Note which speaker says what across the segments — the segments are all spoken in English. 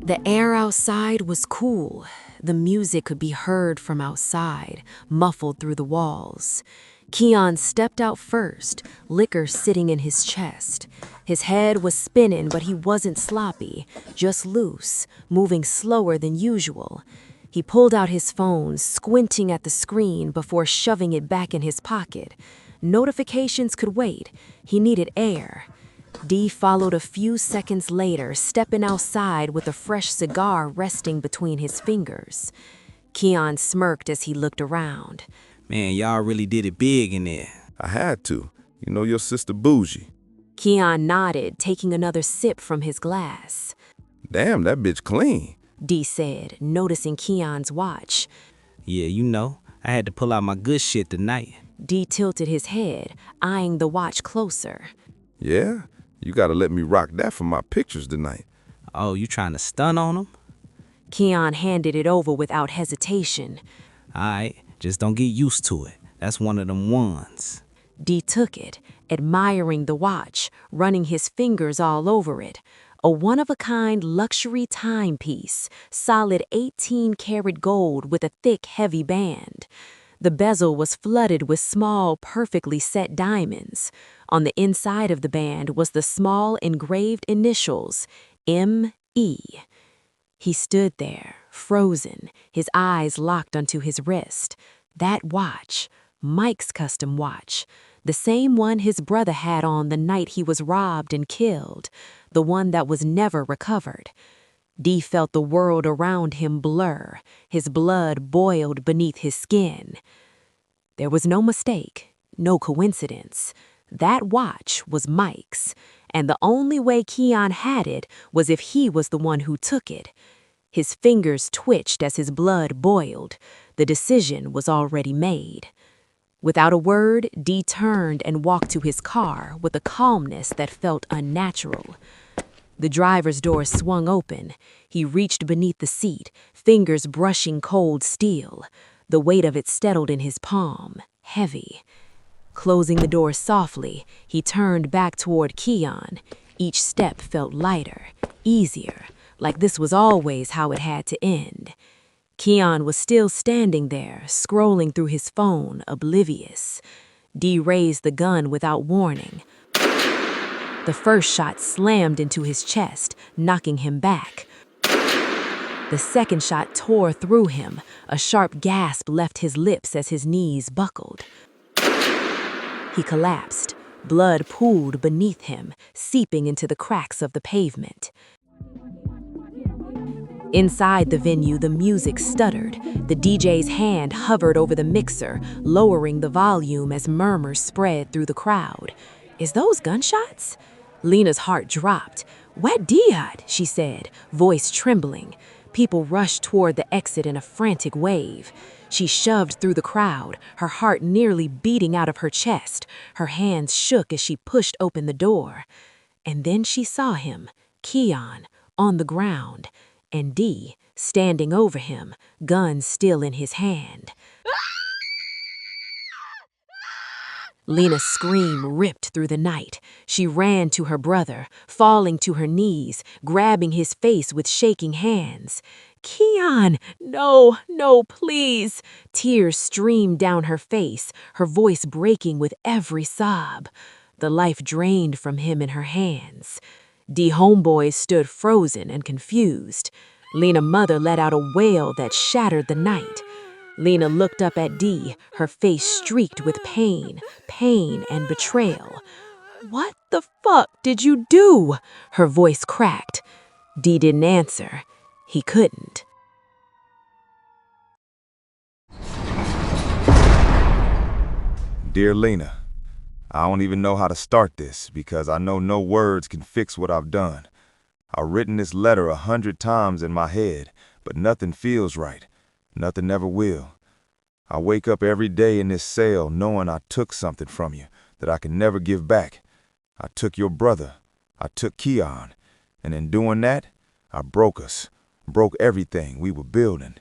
Speaker 1: The air outside was cool. The music could be heard from outside, muffled through the walls. Keon stepped out first, liquor sitting in his chest. His head was spinning, but he wasn't sloppy, just loose, moving slower than usual. He pulled out his phone, squinting at the screen before shoving it back in his pocket. Notifications could wait. He needed air. Dee followed a few seconds later, stepping outside with a fresh cigar resting between his fingers. Keon smirked as he looked around.
Speaker 2: Man, y'all really did it big in there.
Speaker 3: I had to. You know your sister bougie.
Speaker 1: Keon nodded, taking another sip from his glass.
Speaker 3: Damn, that bitch clean.
Speaker 1: Dee said, noticing Keon's watch.
Speaker 2: Yeah, you know, I had to pull out my good shit tonight.
Speaker 1: Dee tilted his head, eyeing the watch closer.
Speaker 3: Yeah? You gotta let me rock that for my pictures tonight.
Speaker 2: Oh, you trying to stun on him?
Speaker 1: Keon handed it over without hesitation.
Speaker 2: All right, just don't get used to it. That's one of them ones.
Speaker 1: Dee took it, admiring the watch, running his fingers all over it. A one-of-a-kind luxury timepiece, solid 18-karat gold with a thick, heavy band. The bezel was flooded with small, perfectly set diamonds. On the inside of the band was the small engraved initials, M.E. He stood there, frozen, his eyes locked onto his wrist. That watch, Mike's custom watch, the same one his brother had on the night he was robbed and killed, the one that was never recovered. Dee felt the world around him blur, his blood boiled beneath his skin. There was no mistake, no coincidence. That watch was Mike's, and the only way Keon had it was if he was the one who took it. His fingers twitched as his blood boiled. The decision was already made. Without a word, Dee turned and walked to his car with a calmness that felt unnatural. The driver's door swung open. He reached beneath the seat, fingers brushing cold steel. The weight of it settled in his palm, heavy. Closing the door softly, he turned back toward Keon. Each step felt lighter, easier, like this was always how it had to end. Keon was still standing there, scrolling through his phone, oblivious. Dee raised the gun without warning. The first shot slammed into his chest, knocking him back. The second shot tore through him. A sharp gasp left his lips as his knees buckled. He collapsed. Blood pooled beneath him, seeping into the cracks of the pavement. Inside the venue, the music stuttered. The DJ's hand hovered over the mixer, lowering the volume as murmurs spread through the crowd. Is those gunshots? Lena's heart dropped. Wet Diod, she said, voice trembling. People rushed toward the exit in a frantic wave. She shoved through the crowd, her heart nearly beating out of her chest. Her hands shook as she pushed open the door. And then she saw him, Keon, on the ground, and Dee standing over him, gun still in his hand. Lena's scream ripped through the night. She ran to her brother, falling to her knees, grabbing his face with shaking hands. Keon, no, no, please. Tears streamed down her face, her voice breaking with every sob. The life drained from him in her hands. Dee homeboys stood frozen and confused. Lena mother let out a wail that shattered the night. Lena looked up at Dee, her face streaked with pain and betrayal. What the fuck did you do? Her voice cracked. Dee didn't answer. He couldn't.
Speaker 3: Dear Lena, I don't even know how to start this because I know no words can fix what I've done. I've written this letter 100 times in my head, but nothing feels right. Nothing ever will. I wake up every day in this cell knowing I took something from you that I can never give back. I took your brother. I took Keon. And in doing that, I broke us. Broke everything we were building.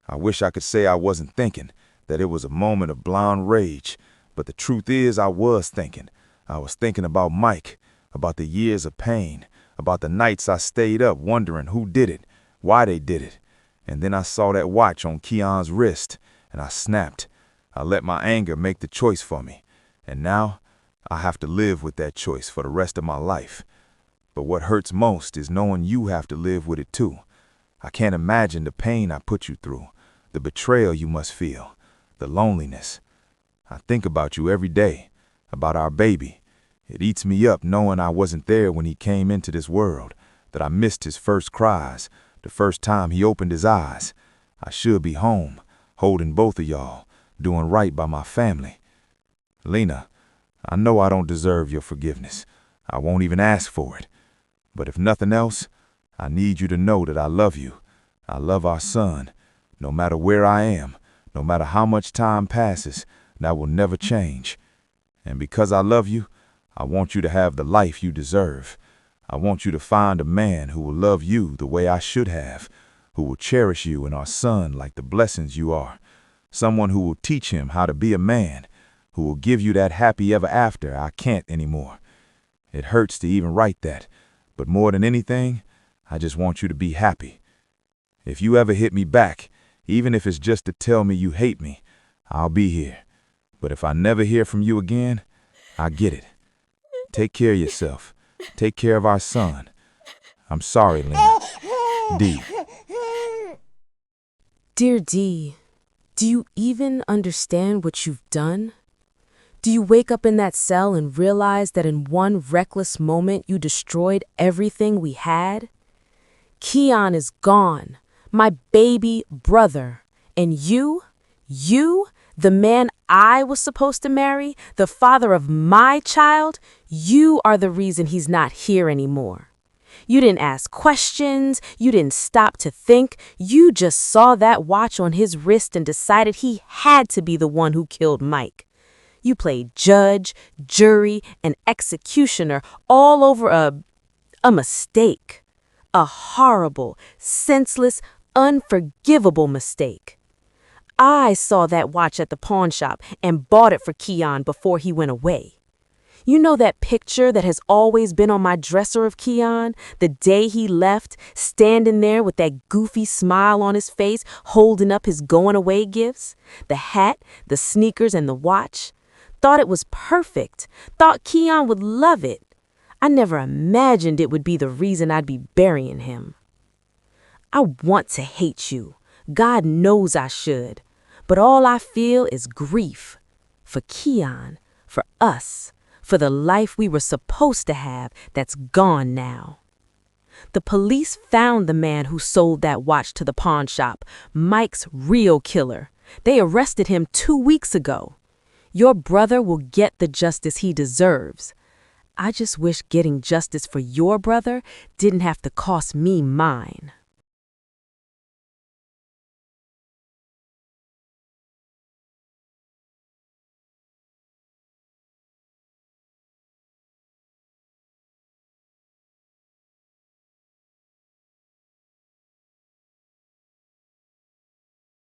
Speaker 3: I wish I could say I wasn't thinking, that it was a moment of blind rage. But the truth is I was thinking. I was thinking about Mike, about the years of pain, about the nights I stayed up wondering who did it, why they did it. And then I saw that watch on Keon's wrist, and I snapped. I let my anger make the choice for me. And now, I have to live with that choice for the rest of my life. But what hurts most is knowing you have to live with it too. I can't imagine the pain I put you through, the betrayal you must feel, the loneliness. I think about you every day, about our baby. It eats me up knowing I wasn't there when he came into this world, that I missed his first cries, the first time he opened his eyes. I should be home, holding both of y'all, doing right by my family. Lena, I know I don't deserve your forgiveness. I won't even ask for it. But if nothing else, I need you to know that I love you. I love our son. No matter where I am, no matter how much time passes, that will never change. And because I love you, I want you to have the life you deserve. I want you to find a man who will love you the way I should have, who will cherish you and our son like the blessings you are. Someone who will teach him how to be a man, who will give you that happy ever after I can't anymore. It hurts to even write that, but more than anything, I just want you to be happy. If you ever hit me back, even if it's just to tell me you hate me, I'll be here. But if I never hear from you again, I get it. Take care of yourself. Take care of our son. I'm sorry, Lena. D.
Speaker 1: Dear D, do you even understand what you've done? Do you wake up in that cell and realize that in one reckless moment you destroyed everything we had? Keon is gone, my baby brother. And you, the man I was supposed to marry, the father of my child, you are the reason he's not here anymore. You didn't ask questions, you didn't stop to think, you just saw that watch on his wrist and decided he had to be the one who killed Mike. You played judge, jury, and executioner all over a mistake. A horrible, senseless, unforgivable mistake. I saw that watch at the pawn shop and bought it for Keon before he went away. You know that picture that has always been on my dresser of Keon, the day he left, standing there with that goofy smile on his face, holding up his going-away gifts? The hat, the sneakers, and the watch. Thought it was perfect. Thought Keon would love it. I never imagined it would be the reason I'd be burying him. I want to hate you. God knows I should. But all I feel is grief. For Keon, for us, for the life we were supposed to have that's gone now. The police found the man who sold that watch to the pawn shop, Mike's real killer. They arrested him 2 weeks ago. Your brother will get the justice he deserves. I just wish getting justice for your brother didn't have to cost me mine.